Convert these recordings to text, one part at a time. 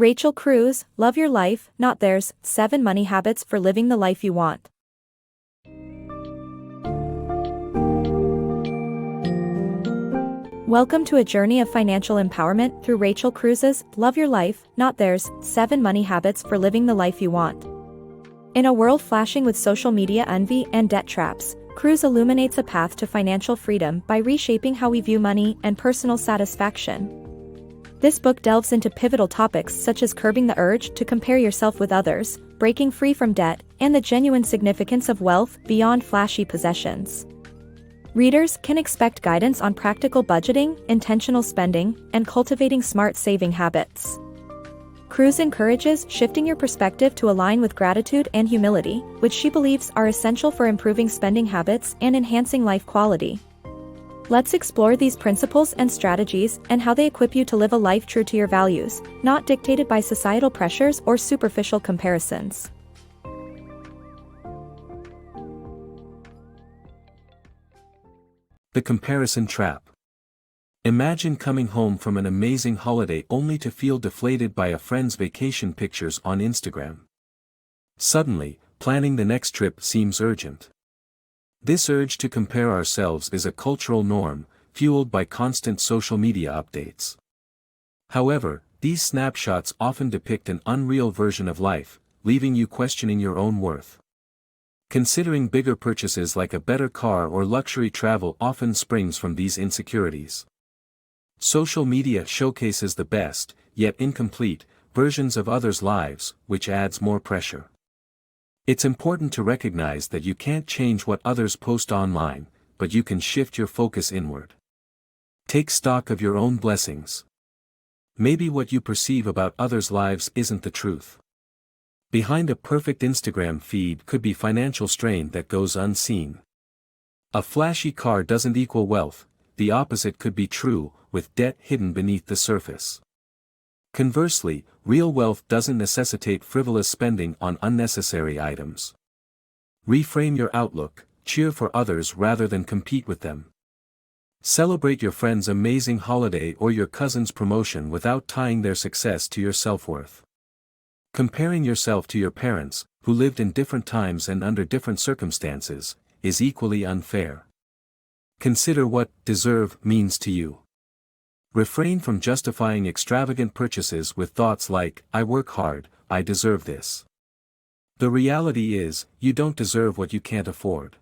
Rachel Cruze, Love Your Life, Not Theirs, 7 Money Habits for Living the Life You Want. Welcome to a journey of financial empowerment through Rachel Cruze's Love Your Life, Not Theirs, 7 Money Habits for Living the Life You Want. In a world flashing with social media envy and debt traps, Cruze illuminates a path to financial freedom by reshaping how we view money and personal satisfaction. This book delves into pivotal topics such as curbing the urge to compare yourself with others, breaking free from debt, and the genuine significance of wealth beyond flashy possessions. Readers can expect guidance on practical budgeting, intentional spending, and cultivating smart saving habits. Cruze encourages shifting your perspective to align with gratitude and humility, which she believes are essential for improving spending habits and enhancing life quality. Let's explore these principles and strategies and how they equip you to live a life true to your values, not dictated by societal pressures or superficial comparisons. The comparison trap. Imagine coming home from an amazing holiday only to feel deflated by a friend's vacation pictures on Instagram. Suddenly, planning the next trip seems urgent. This urge to compare ourselves is a cultural norm, fueled by constant social media updates. However, these snapshots often depict an unreal version of life, leaving you questioning your own worth. Considering bigger purchases like a better car or luxury travel often springs from these insecurities. Social media showcases the best, yet incomplete, versions of others' lives, which adds more pressure. It's important to recognize that you can't change what others post online, but you can shift your focus inward. Take stock of your own blessings. Maybe what you perceive about others' lives isn't the truth. Behind a perfect Instagram feed could be financial strain that goes unseen. A flashy car doesn't equal wealth, the opposite could be true, with debt hidden beneath the surface. Conversely, real wealth doesn't necessitate frivolous spending on unnecessary items. Reframe your outlook, cheer for others rather than compete with them. Celebrate your friend's amazing holiday or your cousin's promotion without tying their success to your self-worth. Comparing yourself to your parents, who lived in different times and under different circumstances, is equally unfair. Consider what deserve means to you. Refrain from justifying extravagant purchases with thoughts like, I work hard, I deserve this. The reality is, you don't deserve what you can't afford.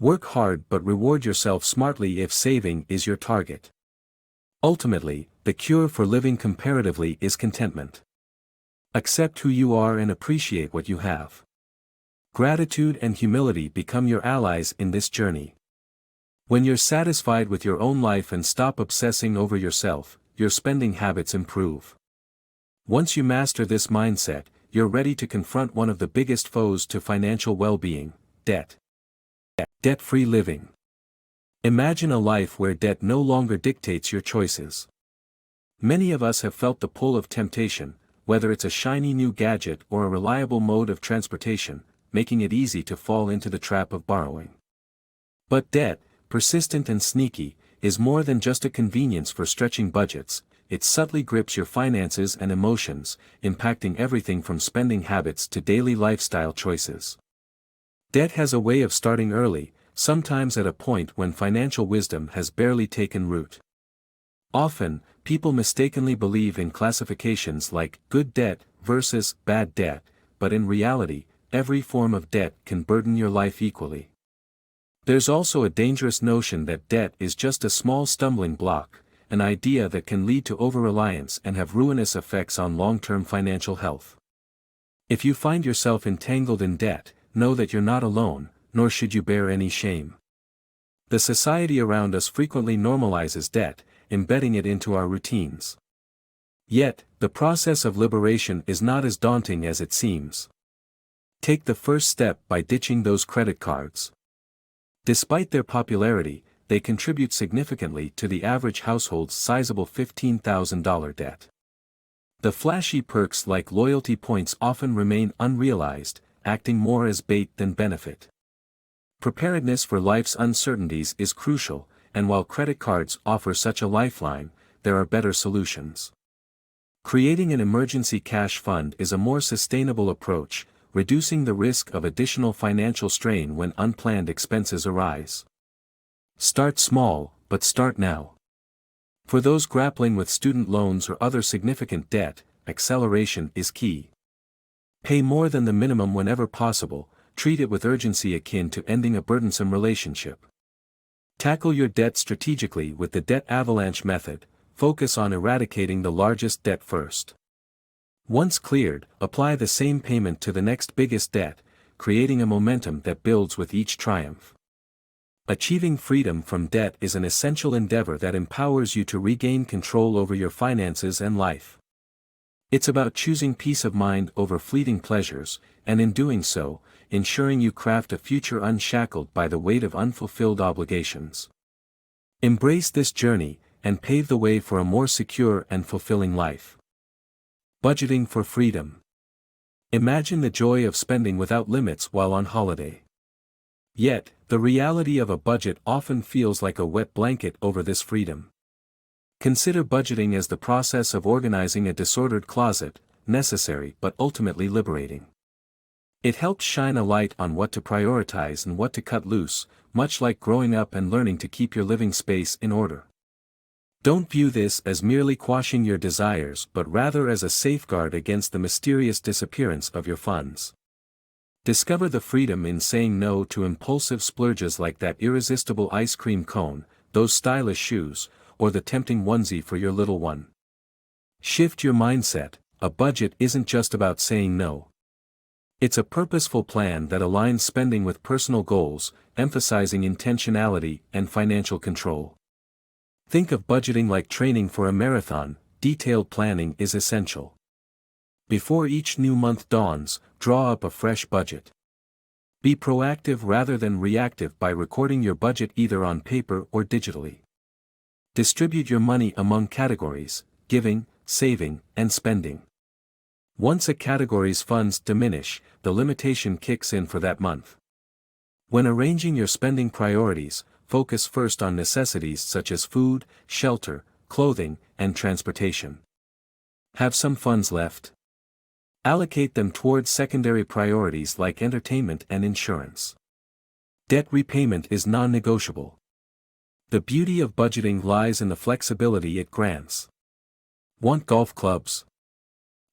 Work hard but reward yourself smartly if saving is your target. Ultimately, the cure for living comparatively is contentment. Accept who you are and appreciate what you have. Gratitude and humility become your allies in this journey. When you're satisfied with your own life and stop obsessing over yourself, your spending habits improve. Once you master this mindset, you're ready to confront one of the biggest foes to financial well-being, debt. Debt-free living. Imagine a life where debt no longer dictates your choices. Many of us have felt the pull of temptation, whether it's a shiny new gadget or a reliable mode of transportation, making it easy to fall into the trap of borrowing. But debt, persistent and sneaky, is more than just a convenience for stretching budgets. It subtly grips your finances and emotions, impacting everything from spending habits to daily lifestyle choices. Debt has a way of starting early, sometimes at a point when financial wisdom has barely taken root. Often, people mistakenly believe in classifications like good debt versus bad debt, but in reality, every form of debt can burden your life equally. There's also a dangerous notion that debt is just a small stumbling block, an idea that can lead to over-reliance and have ruinous effects on long-term financial health. If you find yourself entangled in debt, know that you're not alone, nor should you bear any shame. The society around us frequently normalizes debt, embedding it into our routines. Yet, the process of liberation is not as daunting as it seems. Take the first step by ditching those credit cards. Despite their popularity, they contribute significantly to the average household's sizable $15,000 debt. The flashy perks like loyalty points often remain unrealized, acting more as bait than benefit. Preparedness for life's uncertainties is crucial, and while credit cards offer such a lifeline, there are better solutions. Creating an emergency cash fund is a more sustainable approach, reducing the risk of additional financial strain when unplanned expenses arise. Start small, but start now. For those grappling with student loans or other significant debt, acceleration is key. Pay more than the minimum whenever possible, treat it with urgency akin to ending a burdensome relationship. Tackle your debt strategically with the debt avalanche method, focus on eradicating the largest debt first. Once cleared, apply the same payment to the next biggest debt, creating a momentum that builds with each triumph. Achieving freedom from debt is an essential endeavor that empowers you to regain control over your finances and life. It's about choosing peace of mind over fleeting pleasures, and in doing so, ensuring you craft a future unshackled by the weight of unfulfilled obligations. Embrace this journey, and pave the way for a more secure and fulfilling life. Budgeting for freedom. Imagine the joy of spending without limits while on holiday. Yet, the reality of a budget often feels like a wet blanket over this freedom. Consider budgeting as the process of organizing a disordered closet, necessary but ultimately liberating. It helps shine a light on what to prioritize and what to cut loose, much like growing up and learning to keep your living space in order. Don't view this as merely quashing your desires but rather as a safeguard against the mysterious disappearance of your funds. Discover the freedom in saying no to impulsive splurges like that irresistible ice cream cone, those stylish shoes, or the tempting onesie for your little one. Shift your mindset. A budget isn't just about saying no. It's a purposeful plan that aligns spending with personal goals, emphasizing intentionality and financial control. Think of budgeting like training for a marathon. Detailed planning is essential. Before each new month dawns, draw up a fresh budget. Be proactive rather than reactive by recording your budget either on paper or digitally. Distribute your money among categories: giving, saving, and spending. Once a category's funds diminish, the limitation kicks in for that month. When arranging your spending priorities, focus first on necessities such as food, shelter, clothing, and transportation. Have some funds left? Allocate them towards secondary priorities like entertainment and insurance. Debt repayment is non-negotiable. The beauty of budgeting lies in the flexibility it grants. Want golf clubs?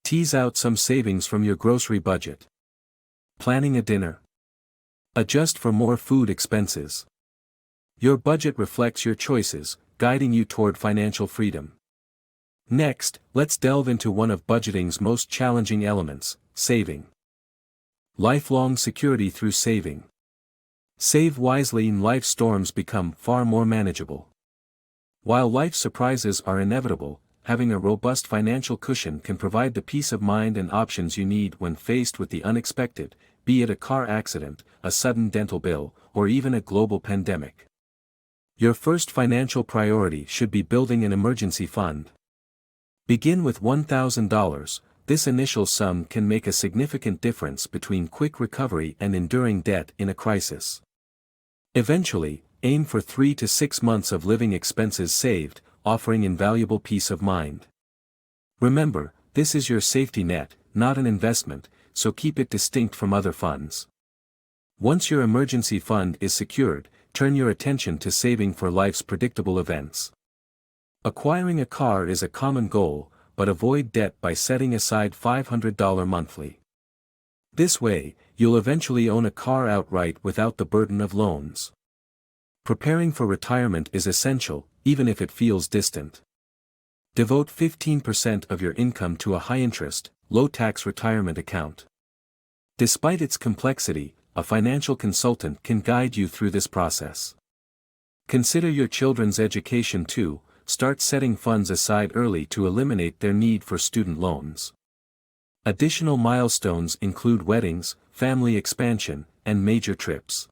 Tease out some savings from your grocery budget. Planning a dinner? Adjust for more food expenses. Your budget reflects your choices, guiding you toward financial freedom. Next, let's delve into one of budgeting's most challenging elements: saving. Lifelong security through saving. Save wisely and life's storms become far more manageable. While life's surprises are inevitable, having a robust financial cushion can provide the peace of mind and options you need when faced with the unexpected, be it a car accident, a sudden dental bill, or even a global pandemic. Your first financial priority should be building an emergency fund. Begin with $1,000. This initial sum can make a significant difference between quick recovery and enduring debt in a crisis. Eventually, aim for 3 to 6 months of living expenses saved, offering invaluable peace of mind. Remember, this is your safety net, not an investment, so keep it distinct from other funds. Once your emergency fund is secured, turn your attention to saving for life's predictable events. Acquiring a car is a common goal, but avoid debt by setting aside $500 monthly. This way, you'll eventually own a car outright without the burden of loans. Preparing for retirement is essential, even if it feels distant. Devote 15% of your income to a high-interest, low-tax retirement account. Despite its complexity, a financial consultant can guide you through this process. Consider your children's education too. Start setting funds aside early to eliminate their need for student loans. Additional milestones include weddings, family expansion, and major trips.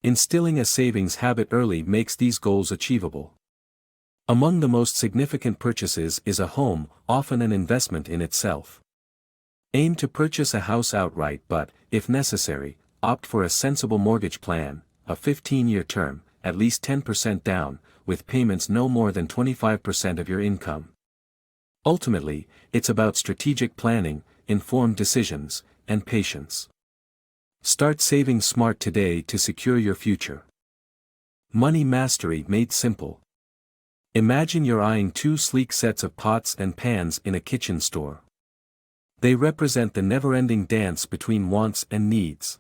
Instilling a savings habit early makes these goals achievable. Among the most significant purchases is a home, often an investment in itself. Aim to purchase a house outright but, if necessary, opt for a sensible mortgage plan, a 15-year term, at least 10% down, with payments no more than 25% of your income. Ultimately, it's about strategic planning, informed decisions, and patience. Start saving smart today to secure your future. Money mastery made simple. Imagine you're eyeing two sleek sets of pots and pans in a kitchen store. They represent the never-ending dance between wants and needs.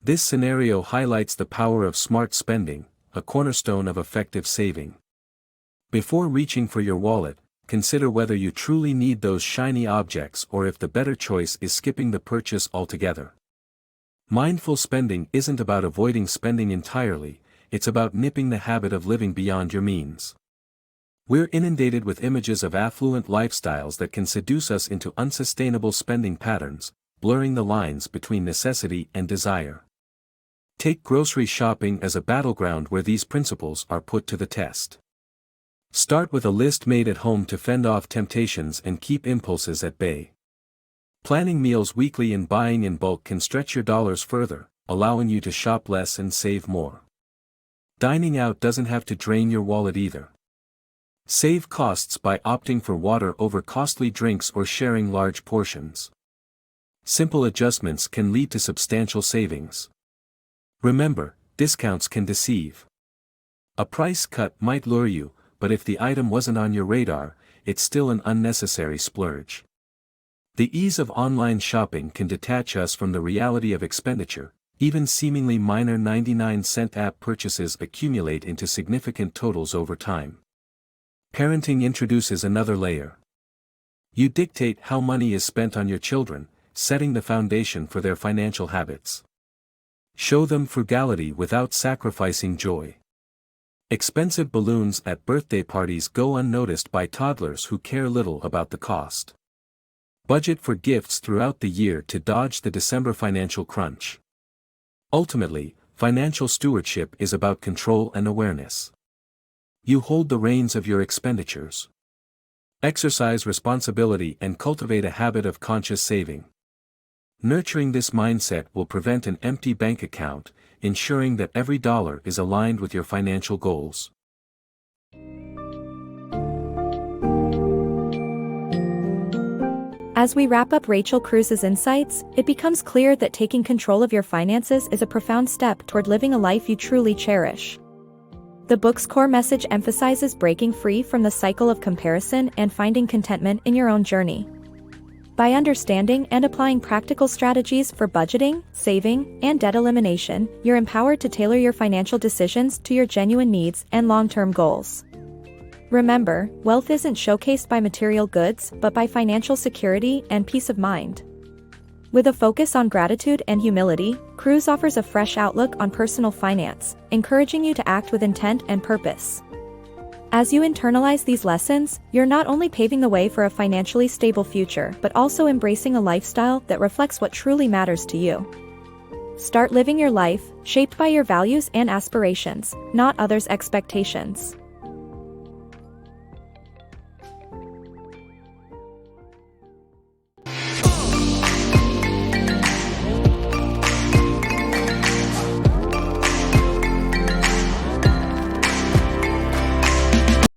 This scenario highlights the power of smart spending, a cornerstone of effective saving. Before reaching for your wallet, consider whether you truly need those shiny objects or if the better choice is skipping the purchase altogether. Mindful spending isn't about avoiding spending entirely, it's about nipping the habit of living beyond your means. We're inundated with images of affluent lifestyles that can seduce us into unsustainable spending patterns, blurring the lines between necessity and desire. Take grocery shopping as a battleground where these principles are put to the test. Start with a list made at home to fend off temptations and keep impulses at bay. Planning meals weekly and buying in bulk can stretch your dollars further, allowing you to shop less and save more. Dining out doesn't have to drain your wallet either. Save costs by opting for water over costly drinks or sharing large portions. Simple adjustments can lead to substantial savings. Remember, discounts can deceive. A price cut might lure you, but if the item wasn't on your radar, it's still an unnecessary splurge. The ease of online shopping can detach us from the reality of expenditure. Even seemingly minor 99-cent app purchases accumulate into significant totals over time. Parenting introduces another layer. You dictate how money is spent on your children, setting the foundation for their financial habits. Show them frugality without sacrificing joy. Expensive balloons at birthday parties go unnoticed by toddlers who care little about the cost. Budget for gifts throughout the year to dodge the December financial crunch. Ultimately, financial stewardship is about control and awareness. You hold the reins of your expenditures. Exercise responsibility and cultivate a habit of conscious saving. Nurturing this mindset will prevent an empty bank account, ensuring that every dollar is aligned with your financial goals. As we wrap up Rachel Cruze's insights, it becomes clear that taking control of your finances is a profound step toward living a life you truly cherish. The book's core message emphasizes breaking free from the cycle of comparison and finding contentment in your own journey. By understanding and applying practical strategies for budgeting, saving, and debt elimination, you're empowered to tailor your financial decisions to your genuine needs and long-term goals. Remember, wealth isn't showcased by material goods, but by financial security and peace of mind. With a focus on gratitude and humility, Cruze offers a fresh outlook on personal finance, encouraging you to act with intent and purpose. As you internalize these lessons, you're not only paving the way for a financially stable future but also embracing a lifestyle that reflects what truly matters to you. Start living your life, shaped by your values and aspirations, not others' expectations.